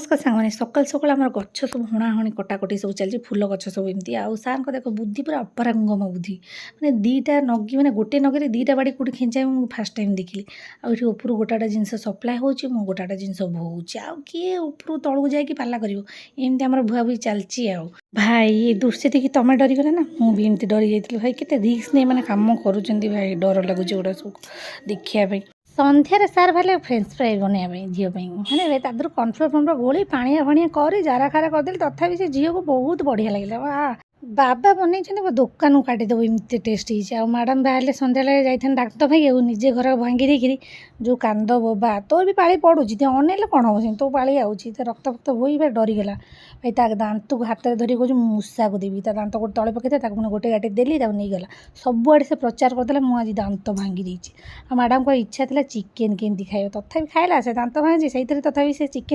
नमस्कार सांगने सकाल सकाल आम गच सब हणाहणी कटाकटी सब चलती फूल गच सब एमती आउ सार को देख बुद्धि पूरा अपरंगम बुद्धि मैंने दीटा नगी मैंने गोटे नगे दीटा बाड़ी कौटी खेचा मुझे फास्ट टाइम देखिली आउट उपरू गोटाटा जिनस सप्लाय हो गोटाटा जिनस भोचे आउ किए उपरू तलू जाकि पाला कर एमती आम भुआभुई चलती आउ भाई ये दृश्य देखिए तुम डरीगला ना मुझे एमती डरी जाइए भाई केते रिस्क नहीं मैंने कम करुँच भाई डर लगुच गोटा सब देखिए सन्धार सार भाई फ्रेंच फ्राए बनवाई झील मैंने तर कनफ्लोर फनफ्लोर गोली पाणिया फाणिया कर जार खारा करदेली तथापि से झील को बहुत बढ़िया लगे वाह बाबा बनई दुकान काटिदेव एमती टेस्ट हो मैडम बाहर सन्ध्या जाइए डाक्तर भाई आउ निजे घर भांगी देकर जो कांद बोबा तोर भी पाली पड़ुची अनेल कौन हम तो पाली आऊँगी रक्त फक्त बोई भाई डरीगला भाई दांत को हाथ में धरिक कौन मूषा को देवी दांत को तले पकई पुणी गोटे गाटी देली नहीं गला सबुआड़े से प्रचार करदेला मुझे दांत भांगी देती मैडम को इच्छा था चिकेन केमती खाइब तथापि खाइला से दांत भांगी से तथापि से चिकेन